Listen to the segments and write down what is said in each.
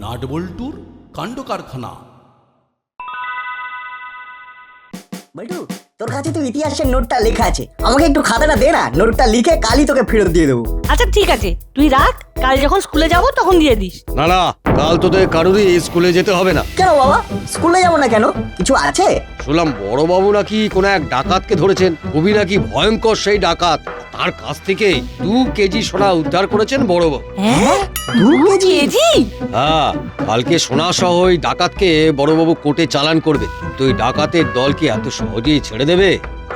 নাটবল্টুর কাণ্ড কারখানা। বল্টু, তোর কাছে তো ইতিহাসের নোটটা লেখা আছে, আমাকে একটু খাতাটা দে না, নোটটা লিখে কালই তোকে ফেরত দিয়ে দেবো। আচ্ছা ঠিক আছে, তুই রাখ, কাল যখন স্কুলে যাব তখন দিয়ে দিস। না না, কাল তোদের কারোরই স্কুলে যেতে হবে না। কেন বাবা, স্কুলে যাবো না কেন? কিছু আছে? শুনলাম বড়বাবু নাকি কোনো এক ডাকাতকে ধরেছেন, খুবই নাকি ভয়ঙ্কর সেই ডাকাত। তার কাছ থেকে 2 কেজি সোনা উদ্ধার করেছেন বড়বাবু। হ্যাঁ, 2 কেজি? হ্যাঁ, কালকে সোনা সহ ওই ডাকাতকে বড়বাবু কোর্টে চালান করবে। তো ওই ডাকাতের দলকে এত সহজেই ছেড়ে দেবে?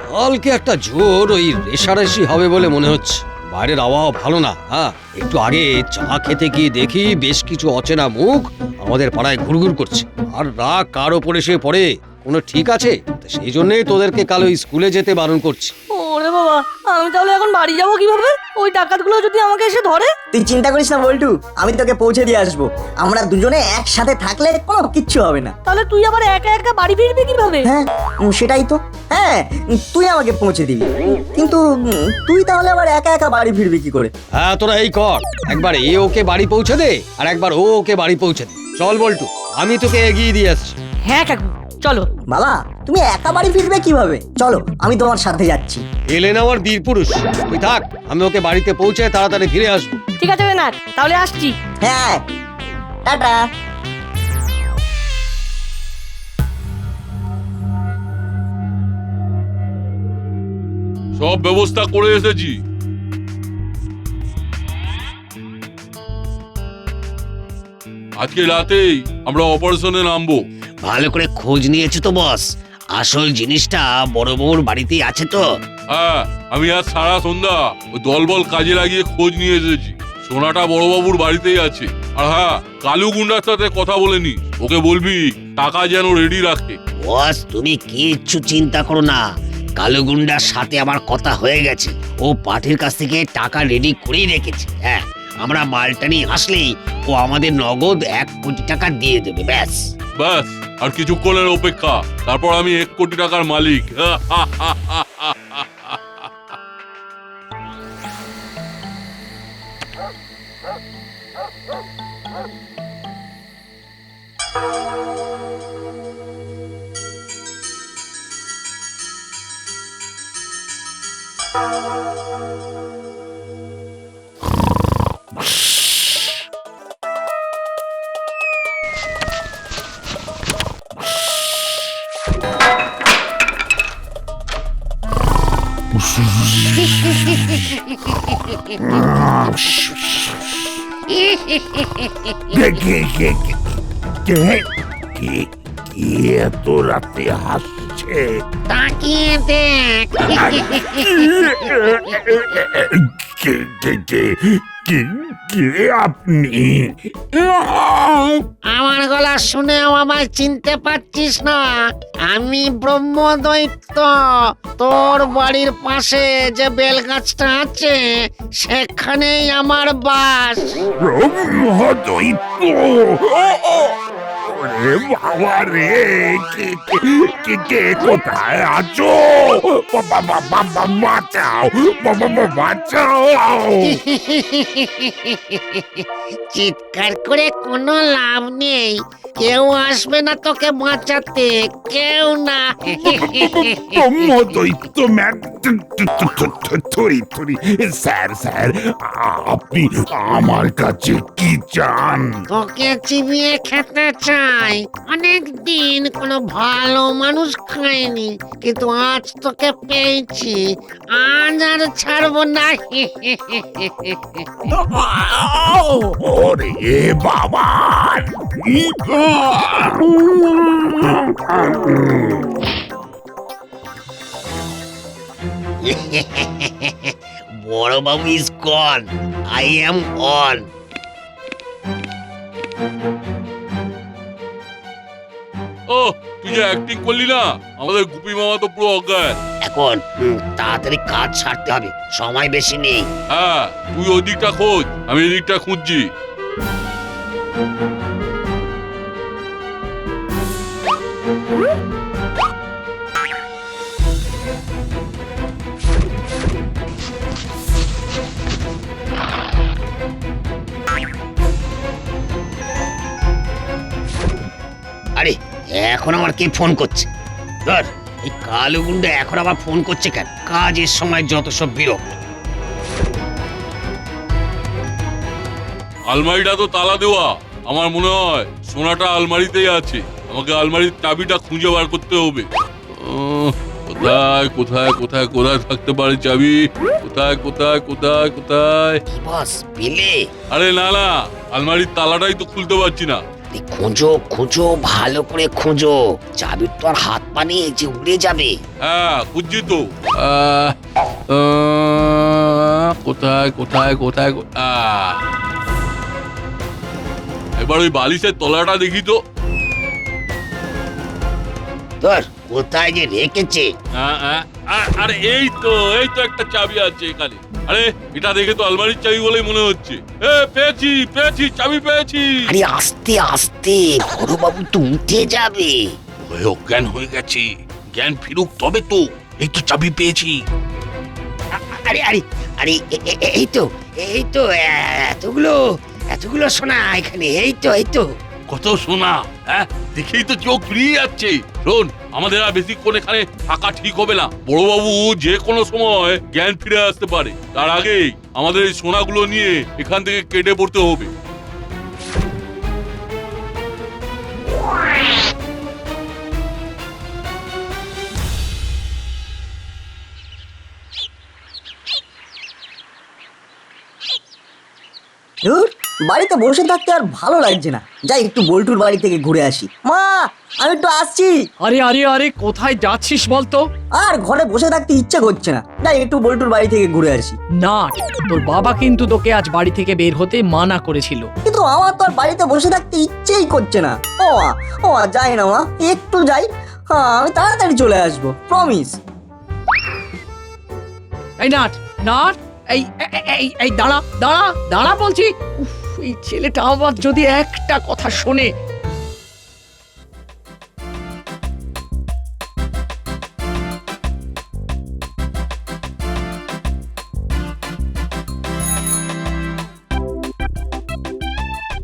কালকে একটা জোর ওই রেশারেশি হবে বলে মনে হচ্ছে। বাইরের আবহাওয়া ভালো না। হ্যাঁ, একটু আগে চা খেতে গিয়ে দেখি বেশ কিছু অচেনা মুখ আমাদের পাড়ায় ঘুরঘুর করছে। আর রাগ কার ওপরে সে পড়ে কোনো ঠিক আছে? সেই জন্যই তোদেরকে কাল ওই স্কুলে যেতে বারণ করছি। ওরে বাবা, আমি তাহলে এখন বাড়ি যাব কিভাবে? ওই ডাকাতগুলো যদি আমাকে এসে ধরে? তুই চিন্তা করিস না বল্টু, আমি তোকে পৌঁছে দিয়ে আসবো। আমরা দুজনে একসাথে থাকলে কোনো কিচ্ছু হবে না। তাহলে তুই আবার একা একা বাড়ি ফিরবি কিভাবে? হ্যাঁ, সেটাই তো। হ্যাঁ, তুই আমাকে পৌঁছে দিবি, কিন্তু তুই তাহলে আবার একা একা বাড়ি ফিরবি কি করে? হ্যাঁ, তোরা এই কর, একবার এ ওকে বাড়ি পৌঁছে দে আর একবার ও ওকে বাড়ি পৌঁছে দে। চল বল্টু, আমি তোকে এগিয়ে দিয়ে আসছি। হ্যাঁ কাকু, চলো। বাবা, তুমি একা বাড়ি ফিরবে কিভাবে? চলো, আমি তোমার সাথে যাচ্ছি। এলেন আমার বীর পুরুষ, তুই থাক, আমি ওকে বাড়িতে পৌঁছে তাড়াতাড়ি ফিরে আসবো। ঠিক আছে না, তাহলে আসছি। হ্যাঁ, টাটা। সব ব্যবস্থা করে এসেছি। আজকে রাতেই আমরা অপারেশনে নামবো। ভালো করে খোঁজ নিয়েছো তো বস? আসল জিনিসটা বড়বাবুর বাড়িতেই আছে তো? হ্যাঁ, আমি আজ সারা সন্ধ্যা ওই দলবল কাজে লাগিয়ে খোঁজ নিয়ে এসেছি। সোনাটা বড়বাবুর বাড়িতেই আছে। আর হ্যাঁ, কালু গুন্ডার সাথে কথা বলে নি, ওকে বলবি টাকা যেন রেডি রাখে। বস তুমি কিচ্ছু চিন্তা করো না, কালো গুন্ডার সাথে আমার কথা হয়ে গেছে। ও পাঠির কাছ থেকে টাকা রেডি করেই রেখেছে। হ্যাঁ, আমরা মালটা নিয়ে আসলেই ও আমাদের নগদ 1 কোটি টাকা দিয়ে দেবে। ব্যাস ব্যাস, আর কিছুক্ষণের অপেক্ষা, তারপর আমি 1 কোটি টাকার মালিক। এত রাতে হাসছে? তাকিয়ে দেখ। কে আপনি? আমার গলা শুনেও আমায় চিনতে পারছিস না? আমি ব্রহ্মদৈত্য। তোর বাড়ির পাশে যে বেলগাছটা আছে সেখানেই আমার বাস। ব্রহ্মদৈত্য? ওরে বাবা রে, কে কোথায় আছো? বাঁচাও, বাঁচাও। চিৎকার করে কোনো লাভ নেই, কেউ আসবে না তোকে বাঁচাতে, কেউ না। ব্রহ্মদৈত্য ম্যান, স্যার, আপনি আমার কাছে কি চান? তোকে চিবিয়ে খেতে চাই। অনেক দিন কোনো ভালো মানুষ খায়নি, কিন্তু আজ তোকে পেয়েছি, আজ আর ছাড়বো না। ওরে বাবা! বড়বাবু is gone, I am on. ও, তুই যে অ্যাক্টিং করলি না, আমাদের গুপি মামা তো পুরো অজ্ঞান। এখন তাড়াতাড়ি কাজ ছাড়তে হবে, সময় বেশি নেই। হ্যাঁ, তুই ওই দিকটা খোঁজ, আমি এদিকটা খুঁজছি। আরে এখন আমার কে ফোন করছে? ধর, এই কালো গুন্ডা এখন আবার ফোন করছে কেন? কাজের সময় যত সব বিরক্ত। আলমারিটা তো তালা দেওয়া, আমার মনে হয় সোনাটা আলমারিতেই আছে। আমাকে আলমারির চাবিটা খুঁজে বার করতে হবে। কোথায় কোথায় কোথায় কোথায় থাকতে পারে চাবি? কোথায় কোথায় কোথায় কোথায়? কি বস, পেলে? আরে না না, আলমারির তালাটাই তো খুলতে পারছি না। এই খোঁজো খোঁজো, ভালো করে খোঁজো, চাবির তো আর হাত পা নেই যে উড়ে যাবে। হ্যাঁ খুঁজছি তো। কোথায় কোথায় কোথায় এবার ওই বালিশের তলাটা দেখি তো। ধর, কোথায় যে রেখেছে? আরে এই তো একটা চাবি আছে এখানে। আরে এটা দেখে তো আলমারির চাবি বলেই মনে হচ্ছে। পেয়েছি পেয়েছি, চাবি পেয়েছি। আরে আস্তে আস্তে, বড় বাবু তো উঠে যাবে। অজ্ঞান হয়ে গেছে, জ্ঞান ফিরুক তবে তো। এই তো চাবি পেয়েছি। আরে আরে আরে এই তো এতগুলো এতগুলো সোনা এখানে। এই তো কত সোনা! হ্যাঁ, দেখেই তো চোখ ফিরিয়ে যাচ্ছে। শোন, আমাদের আর বেশিক্ষণ এখানে থাকা ঠিক হবে না। বড়বাবু যে কোনো সময় জ্ঞান ফিরে আসতে পারে। তার আগেই আমাদের এই সোনাগুলো নিয়ে এখান থেকে কেটে পড়তে হবে। ধুর, বাড়িতে বসে থাকতে আর ভালো লাগছে না। যাই একটু বল্টুর বাড়ি থেকে ঘুরে আসি। মা, আমি একটু আসছি। আরে আরে আরে কোথায় যাচ্ছিস বলতো? আর ঘরে বসে থাকতে ইচ্ছে করছে না। যাই একটু বল্টুর বাড়ি থেকে ঘুরে আসি। না, তোর বাবা কিন্তু তোকে আজ বাড়ি থেকে বের হতে মানা করেছিল। কিন্তু আমার তো আর বাড়িতে বসে থাকতে ইচ্ছেই করছে না। ও মা, যাই না মা, একটু যাই। হ্যাঁ, আমি তাড়াতাড়ি চলে আসবো, প্রমিস। এই নাট নাট, এই এই এই দাঁড়া দাঁড়া দাঁড়া বলছি। উফ, এই ছেলেটা আবার যদি একটা কথা শোনে।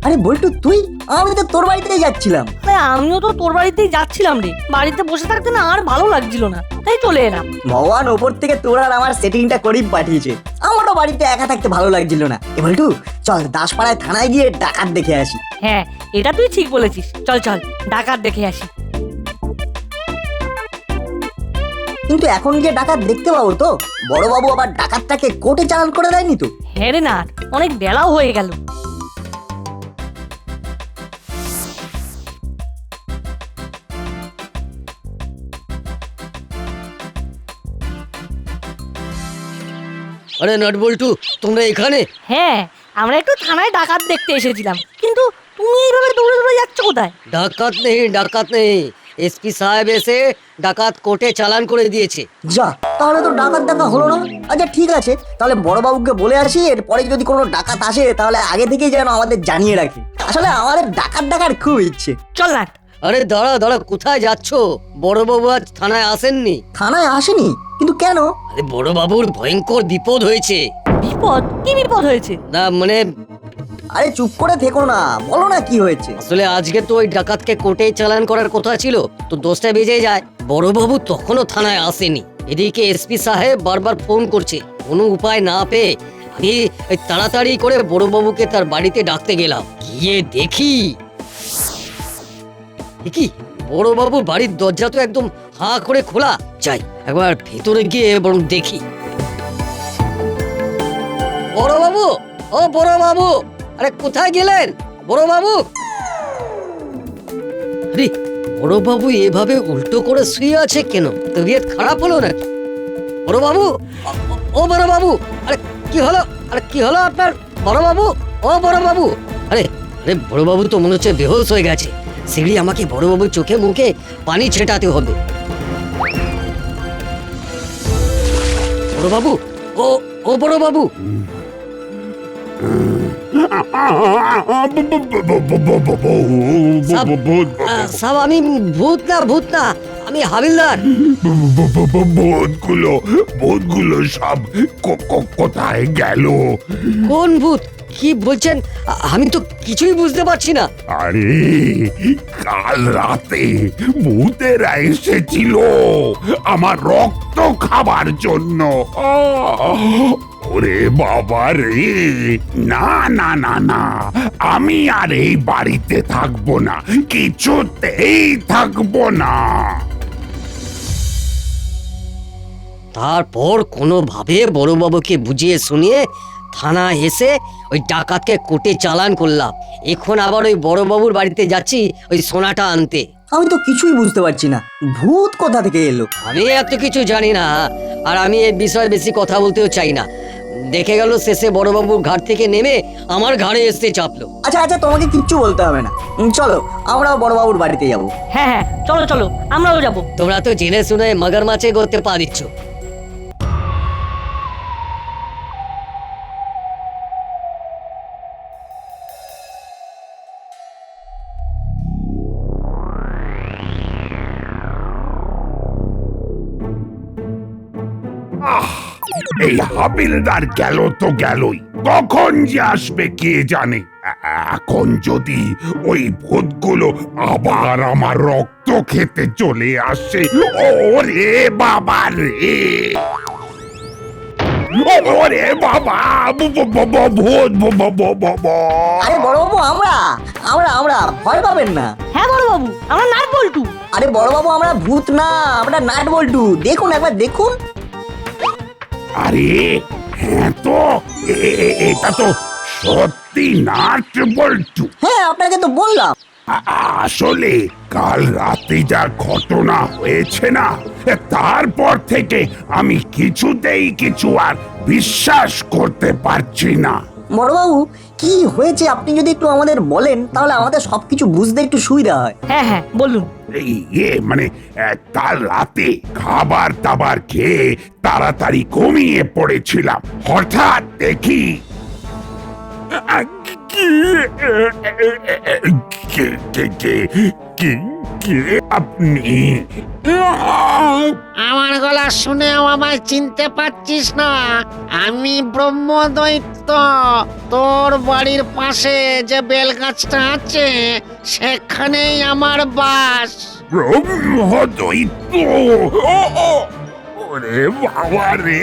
আরে বল্টু, তুই? আমি তো তোর বাড়িতেই যাচ্ছিলাম। আরে আমিও তো তোর বাড়িতেই যাচ্ছিলাম রে। বাড়িতে বসে থাকতে না আর ভালো লাগছিল না, তাই চলে এলাম। ভগবান ওপর থেকে তোর আর আমার সেটিংটা করেই পাঠিয়েছে। আমারও বাড়িতে একা থাকতে ভালো লাগছিল না। এ বল্টু, চল দাসপাড়ায় থানায় গিয়ে ডাকাত দেখে আসি। হ্যাঁ, এটা তুই ঠিক বলেছিস। চল চল, ডাকাত দেখে আসি। কিন্তু এখন গিয়ে ডাকাত দেখতে পাবো তো? বড়বাবু আবার ডাকাতটাকে কোর্টে চালান করে দেয়নি তো? হ্যাঁ রে, না অনেক বেলাও হয়ে গেল। আরে নাটবল্টু, তোমরা এখানে? হ্যাঁ, আমরা একটু থানায় ডাকাত দেখতে এসেছিলাম। কিন্তু তুমি এইভাবে দৌড়ে দৌড়ে যাচ্ছ কোথায়? ডাকাত নেই। এসপি সাহেব এসে ডাকাত কোর্টে চালান করে দিয়েছে। যা, তাহলে তো ডাকাত দেখা হলো না। আচ্ছা ঠিক আছে, তাহলে বড়বাবুকে বলে আসি, এরপরে যদি কোনো ডাকাত আসে তাহলে আগে থেকেই যেন আমাদের জানিয়ে রাখে। আসলে আমাদের ডাকাত দেখার খুব ইচ্ছে। চল না। আরে দাঁড়া, কোথায় যাচ্ছ? বড়বাবু আজ থানায় আসেননি। থানায় আসেনি? কিন্তু কেন? আরে বড়বাবুর ভয়ঙ্কর বিপদ হয়েছে। বিপদ? কি বিপদ হয়েছে? না মানে, আরে চুপ করে থেকো না, বলো না কি হয়েছে। আসলে আজকে তো ওই ডাকাতকে কোর্টে চালান করার কথা ছিল, তো 10টা বেজে যায়। বড়বাবু তখনও থানায় আসেনি। এদিকে এসপি সাহেব বারবার ফোন করছে। কোনো উপায় না পেয়ে আমি তাড়াতাড়ি করে বড়বাবুকে তার বাড়িতে ডাকতে গেলাম। গিয়ে দেখি কি বড়বাবুর বাড়ির দরজা তো একদম হাঁ করে খোলা। যাই একবার ভেতরে গিয়ে বরং দেখি। বড়বাবু, ও বড়বাবু, আরে কোথায় গেলেন বড়বাবু? আরে বড়বাবু এভাবে উল্টো করে শুয়ে আছে কেন? তবিয়ত খারাপ হলো নাকি? বড়বাবু, ও বড়বাবু, আরে কি হলো? আরে কি হলো আপনার বড়বাবু? ও বড়বাবু, আরে আরে বড়বাবু তো মনে হচ্ছে বেহোশ হয়ে গেছে। সিঁড়ি আমাকে বড়বাবুর চোখে মুখে পানি ছেটাতে হবে। বড়বাবু, ও বড়বাবু। সব আমি ভূত না, আমি হাবিলদার। ভূতগুলো সব কোথায় গেল? কোন ভূত? কি বলছেন? আমি তো কিছুই বুঝতে পারছি না। আরে কাল রাতে ভূতেরা এসেছিল আমার রক্ত খাবার জন্য। ওরে বাবা রে, না না না না, আমি আর এই বাড়িতে থাকবো না, কিছুতেই থাকবো না। তারপর কোনোভাবে বড়বাবুকে বুঝিয়ে শুনিয়ে থানায় এসে ওই ডাকাতকে কোর্টে চালান করলাম। এখন আবার ওই বড়বাবুর বাড়িতে যাচ্ছি ওই সোনাটা আনতে। আমি তো কিছুই বুঝতে পারছি না, ভূত কোথা থেকে এলো? আমি এত কিছু জানি না, আর আমি এই বিষয়ে বেশি কথা বলতেও চাই না। দেখে গেল শেষে বড়বাবুর ঘাট থেকে নেমে আমার ঘাড়ে এসে চাপলো। আচ্ছা আচ্ছা, তোমাকে কিচ্ছু বলতে হবে না, চলো আমরাও বড়বাবুর বাড়িতে যাবো। হ্যাঁ হ্যাঁ, চলো চলো, আমরাও যাবো। তোমরা তো জেনে শুনে মগরমাছে করতে পারিচ্ছ। এই হাবিলদার গেল তো গেলই, কখন যে আসবে কে জানে। এখন যদি ওই ভূতগুলো আবার আমার রক্ত খেতে চলে আসে, ওরে বাবা রে, ওরে বাবা, ভূত। আরে বড়বাবু, আমরা আমরা আমরা ভয় পাবেন না। হ্যাঁ বড়বাবু, আমরা নাট বল্টু। আরে বড়বাবু, আমরা ভূত না, আমরা নাট বল্টু। দেখুন একবার দেখুন। আরে হ্যাঁ তো, এটা তো সত্যি নাট বল্টু। হ্যাঁ, আপনাকে তো বললাম। আসলে কাল রাতে যা ঘটনা হয়েছে না, তারপর থেকে আমি কিছুতেই কিছু আর বিশ্বাস করতে পারছি না। বড়বাবু, কি হয়েছে আপনি যদি একটু আমাদের বলেন, তাহলে আমাদের সবকিছু বুঝতে একটু সুবিধা হয়। হ্যাঁ হ্যাঁ, বলুন। এই মানে কাল রাতে খাবার দাবার খেয়ে তাড়াতাড়ি ঘুমিয়ে পড়েছিলাম, হঠাৎ দেখি কে আপনি? আমার গলা শুনেও আমায় চিনতে পারছিস না? আমি ব্রহ্মদৈত্য। তোর বাড়ির পাশে যে বেলগাছটা আছে সেখানেই আমার বাস। ব্রহ্মদৈত্য? ওরে বাবা রে,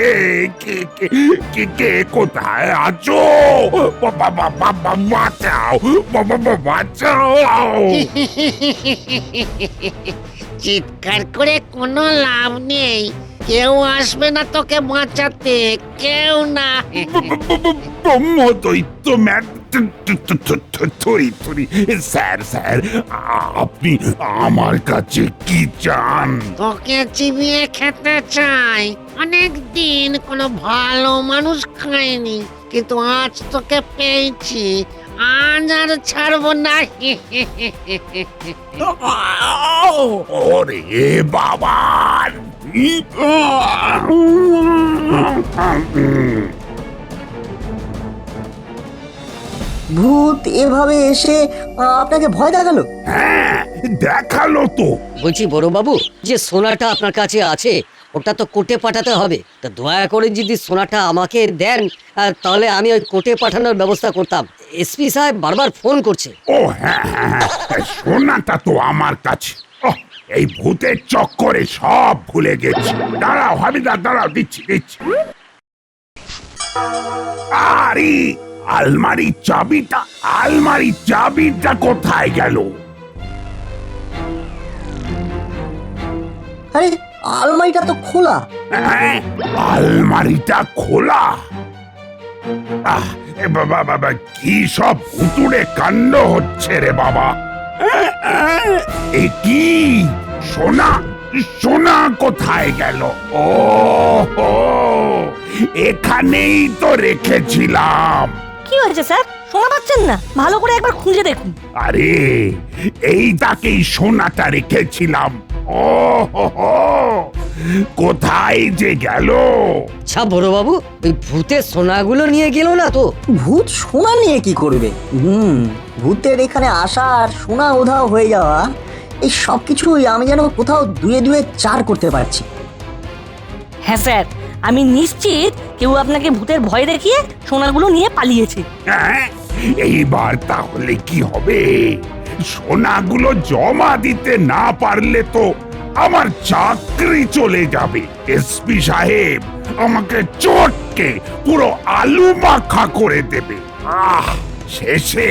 কে কে কে কে কোথায় আছো? বাঁচাও, বাঁচাও। চিৎকার করে কোনো লাভ নেই, কেউ আসবে না তোকে বাঁচাতে, কেউ না। ব্রহ্মদৈত্য ম্যান, স্যার স্যার, আপনি আমার কাছে কি চান? তোকে চিবিয়ে খেতে চাই। অনেক দিন কোনো ভালো মানুষ খায়নি, কিন্তু আজ তোকে পেয়েছি, আজ আর ছাড়বো না। ওরে বাবা, ভূত এভাবে এসে আপনাকে ভয় দেখালো? হ্যাঁ দেখালো তো। বলছি বড়বাবু, যে সোনাটা আপনার কাছে আছে ওটা তো কোর্টে পাঠাতে হবে। তা দয়া করে যদি সোনাটা আমাকে দেন, তাহলে আমি ওই কোর্টে পাঠানোর ব্যবস্থা করতাম। এসপি সাহেব বারবার ফোন করছে। ও হ্যাঁ হ্যাঁ, সোনাটা তো আমার কাছে। এই ভূতের চক্করে সব ভুলে গেছি। দাঁড়াও হাবিদার, দাঁড়াও, দিচ্ছি দিচ্ছি। আরে আলমারির চাবিটা কোথায় গেল? আরে আলমারিটা তো খোলা। হ্যাঁ, আলমারিটা খোলা। বাবা বাবা, কি সব ভুতুড়ে কাণ্ড হচ্ছে রে বাবা। এ কি? সোনা কোথায় গেল? ও এখানেই তো রেখেছিলাম। কি হয়েছে স্যার, শোনা পাচ্ছেন না? ভালো করে একবার খুঁজে দেখুন। আরে এই তাকেই সোনাটা রেখেছিলাম। ও কোথায় যে গেল? আচ্ছা বড়বাবু, ওই ভূতের সোনাগুলো নিয়ে গেল না তো? ভূত সোনা নিয়ে কি করবে? ভূতের এখানে আসা আর সোনা উধাও হয়ে যাওয়া, এই সব কিছুই আমি যেন কোথাও দুয়ে দুয়ে চার করতে পারছি। হ্যাঁ স্যার, আমি নিশ্চিত কেউ আপনাকে ভূতের ভয় দেখিয়ে সোনাগুলো নিয়ে পালিয়েছে। হ্যাঁ, এইবার তাহলে কি হবে? সোনাগুলো জমা দিতে না পারলে তো আমার চাকরি চলে যাবে। এসপি সাহেব আমাকে চটকে পুরো আলু মাখা করে দেবে। শেষে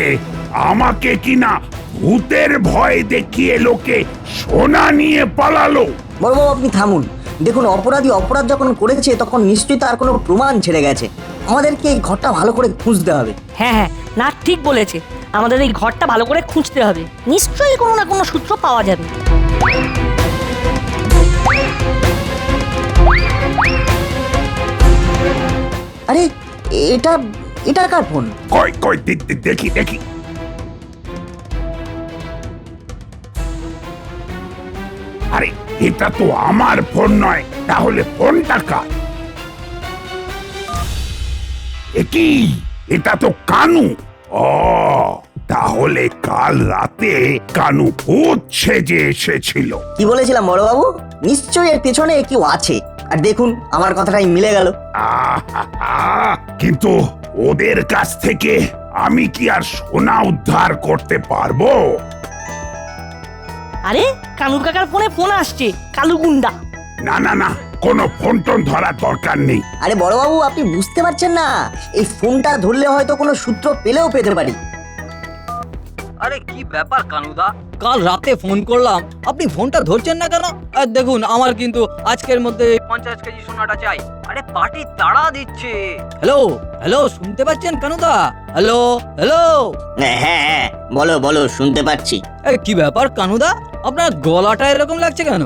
আমাকে কিনা ভূতের ভয় দেখিয়ে লোকে সোনা নিয়ে পালালো। বড়বাবু আপনি থামুন। দেখুন, অপরাধী অপরাধ যখন করেছে তখন নিশ্চয়ই তার কোনো প্রমাণ ছেড়ে গেছে। আমাদেরকে এই ঘরটা ভালো করে খুঁজতে হবে। হ্যাঁ হ্যাঁ, না ঠিক বলেছে, আমাদের এই ঘরটা ভালো করে খুঁজতে হবে, নিশ্চয়ই কোনো না কোনো সূত্র পাওয়া যাবে। আরে এটা এটা কার ফোন? কই কই দেখি দেখি। আরে এটা তো আমার ফোন নয়, তাহলে ফোনটা কার? কি এটা তো কানু। ও তাহলে কাল রাতে কানু ভূত সেজে এসেছিল। কি বলেছিলাম বড়বাবু? নিশ্চয়ই এর পেছনে কেউ আছে। আর দেখুন, আমার কথাটাই মিলে গেল। কিন্তু ওদের কাছ থেকে আমি কি আর সোনা উদ্ধার করতে পারবো? আরে কানুর কাকার ফোনে ফোন আসছে, কালু গুন্ডা। না না না, কোনো ফোন টোন ধরার দরকার নেই। আরে বড়বাবু আপনি বুঝতে পারছেন না, এই ফোনটা ধরলে হয়তো কোনো সূত্র পেলেও পেতে পারি। আরে কি ব্যাপার কানুদা, কাল রাতে ফোন করলাম, আপনি ফোনটা ধরছেন না কেন? আর দেখুন, আমার কিন্তু আজকের মধ্যে 50 কেজি সোনাটা চাই। আরে পার্টি তাড়া দিচ্ছে। হ্যালো হ্যালো, শুনতে পাচ্ছেন কানুদা? Hello hello. হ্যাঁ হ্যাঁ, বলো বলো, শুনতে পাচ্ছি। কি ব্যাপার কানুদা, আপনার গলাটা এরকম লাগছে কেন?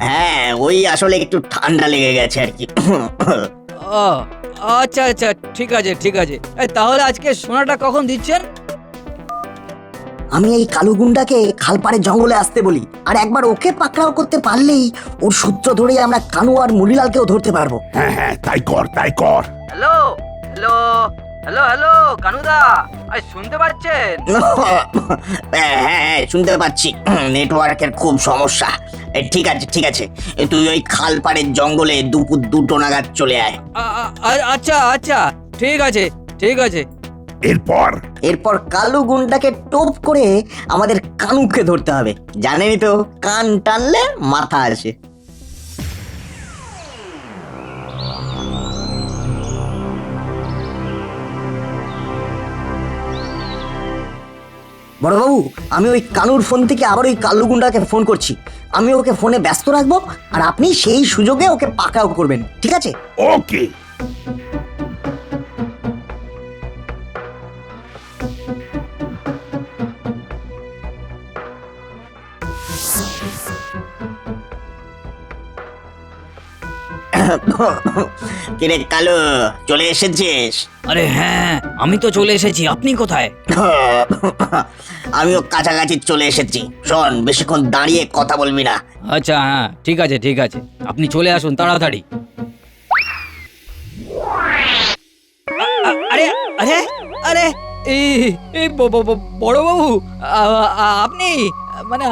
হ্যাঁ, ওই আসলে একটু ঠান্ডা লেগে গেছে আর কি। ও আচ্ছা আচ্ছা, ঠিক আছে ঠিক আছে। তাহলে আজকে সোনাটা কখন দিচ্ছেন? আমি এই কালু গুন্ডাকে খালপাড়ের জঙ্গলে আসতে বলি, আর একবার ওকে পাকড়াও করতে পারলেই ওর সূত্র ধরে আমরা কানু আর মুড়িলালকেও ধরতে পারবো। হ্যাঁ হ্যাঁ, তাই কর তাই কর। হ্যালো হ্যালো হ্যালো হ্যালো কানুদা, আরে শুনতে পাচ্ছেন? হ্যাঁ শুনতে পাচ্ছি, নেটওয়ার্কের খুব সমস্যা। ঠিক আছে ঠিক আছে, তুই ওই খালপাড়ের জঙ্গলে দুপুর 2টো নাগাদ চলে আয়। আচ্ছা আচ্ছা, ঠিক আছে ঠিক আছে। এরপর কালু গুন্ডাকে টোপ করে আমাদের কানুকে ধরতে হবে। জানেনই তো, কান টানলে মাথা আসে। বড়বাবু, আমি ওই কানুর ফোন থেকে আবার ওই কালু গুন্ডাকে ফোন করছি। আমি ওকে ফোনে ব্যস্ত রাখবো, আর আপনি সেই সুযোগে ওকে পাকড়াও করবেন, ঠিক আছে? ওকে। কিরে কালু, চলে এসেছিস? আরে হ্যাঁ, আমি তো চলে এসেছি, আপনি কোথায়? আমিও কাছাকাছি চলে এসেছি। শোন, বেশিক্ষণ দাঁড়িয়ে কথা বলবি না। আচ্ছা হ্যাঁ, ঠিক আছে ঠিক আছে, আপনি চলে আসুন তাড়াতাড়ি। আরে আরে আরে, এই বড়বাবু, আপনি মানে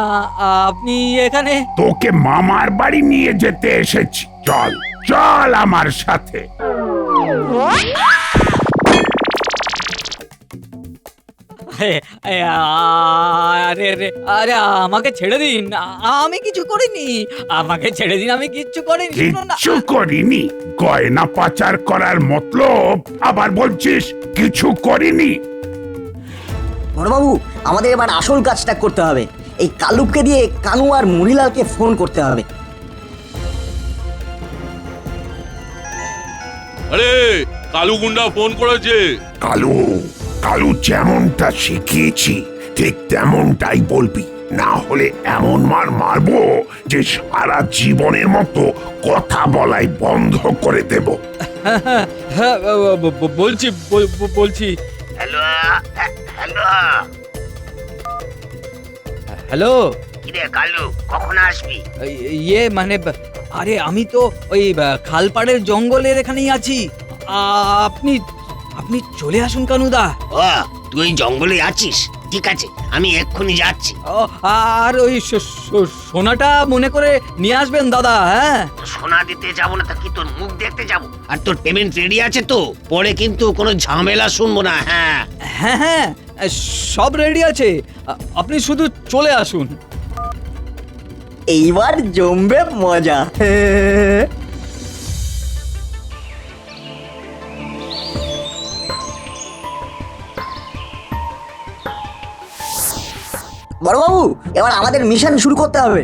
আপনি এখানে? তোকে মামার বাড়ি নিয়ে যেতে এসেছি, চল চল আমার সাথে। আরে আরে আরে, আমাকে ছেড়ে দিন, আমি কিছু করিনি, আমাকে ছেড়ে দিন, আমি কিচ্ছু করিনি। কিচ্ছু করিনি? গয়না পাচার করার মতলব আবার বলছিস কিছু করিনি? বড়বাবু, আমাদের এবার আসল কাজটা করতে হবে। এই কালুকে দিয়ে কানু আর মুড়িলালকে ফোন করতে হবে। আরে কালু গুন্ডা ফোন করেছে। কালু কালু যেমনটা শিখিয়েছি ঠিক তেমনটাই বলবি, না হলে এমন মার মারবো যে সারা জীবনের মতো কথা বলাই বন্ধ করে দেব। হ্যাঁ বলছি বলছি। হ্যালো হ্যালো হ্যালো, কিরে কালু, কখন আসবি? ইয়ে মানে, আরে আমি তো ওই খালপাড়ের জঙ্গলের এখানেই আছি। আপনি আপনি চলে আসুন কানুদা। ও তুই জঙ্গলে আছিস? ঠিক আছে, আমি এক্ষুনি যাচ্ছি। ও, আর ওই সোনাটা মনে করে নিয়ে আসবেন দাদা, হ্যাঁ? সোনা দিতে যাবো না তা কি তোর মুখ দেখতে যাবো? আর তোর পেমেন্ট রেডি আছে তো? পরে কিন্তু কোনো ঝামেলা শুনবো না। হ্যাঁ হ্যাঁ হ্যাঁ, সব রেডি আছে, আপনি শুধু চলে আসুন। এইবার জমবে মজা। বড়বাবু, এবার আমাদের মিশন শুরু করতে হবে।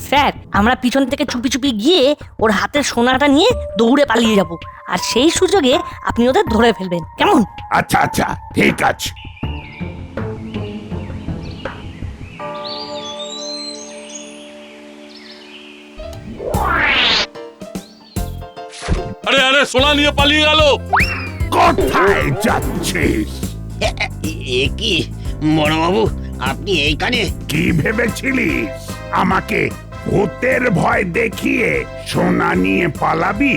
স্যার, আমরা পিছন থেকে চুপি চুপি গিয়ে ওর হাতের সোনাটা নিয়ে দৌড়ে পালিয়ে যাব, আর সেই সুযোগে আপনি ওদের ধরে ফেলবেন, কেমন? আচ্ছা আচ্ছা, ঠিক আছে। আরে আরে সোনা নিয়ে পালিয়ে গেল। কোথায় যাচ্ছিস? এ কি বড়বাবু, আপনি এইখানে? কি ভেবেছিলিস আমাকে ভূতের ভয় দেখিয়ে সোনা নিয়ে পালাবি?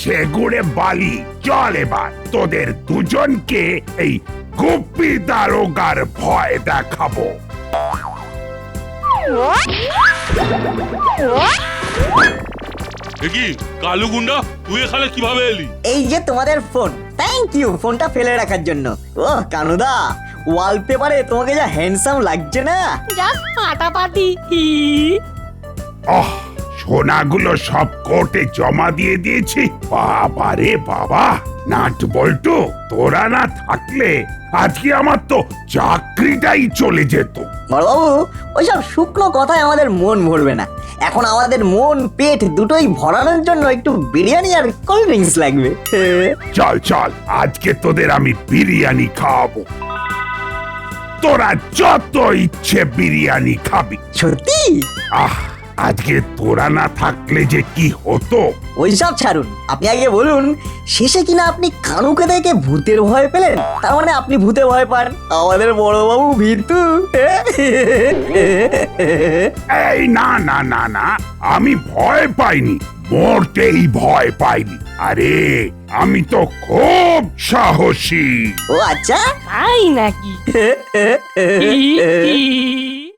সেগুড়ে বালি। চল এবার তোদের দুজনকে এই গুপ্পি দারোগার ভয় দেখাবো। এ কি কালু গুন্ডা, তুই এখানে কিভাবে এলি? এই যে তোমাদের ফোন, থ্যাংক ইউ ফোনটা ফেলে রাখার জন্য। ও কানুদা, ওয়ালপেপারে তোমাকে যা হ্যান্ডসাম লাগছে না। জাস্ট ফাটাফাটি। সোনাগুলো সব কোর্টে জমা দিয়ে দিয়েছি। বাবা রে বাবা, নাট বল্টু, তোরা না থাকলে আজকে আমার তো চাকরিটাই চলে যেত। বড়বাবু, ওইসব শুকনো কথায় আমাদের মন ভরবে না। এখন আমাদের মন পেট দুটোই ভরানোর জন্য একটু বিরিয়ানি আর কোল্ড ড্রিঙ্কস লাগবে। চল চল, আজকে তোদের আমি বিরিয়ানি খাওয়াবো। তোরা যত ইচ্ছে বিরিয়ানি খাবি। সত্যি? আজকে তোরা না থাকলে যে কি হতো। ওইসব ছাড়ুন, আপনি আগে বলুন, শেষে কিনা আপনি কানুকে দেখে ভূতের ভয় পেলেন? তার মানে আপনি ভূতে ভয় পান, আমাদের বড়বাবু ভীতু। এই না না না না, আমি ভয় পাইনি, মোটেই ভয় পাইনি। আরে আমি তো খুব সাহসী। ও আচ্ছা, তাই নাকি?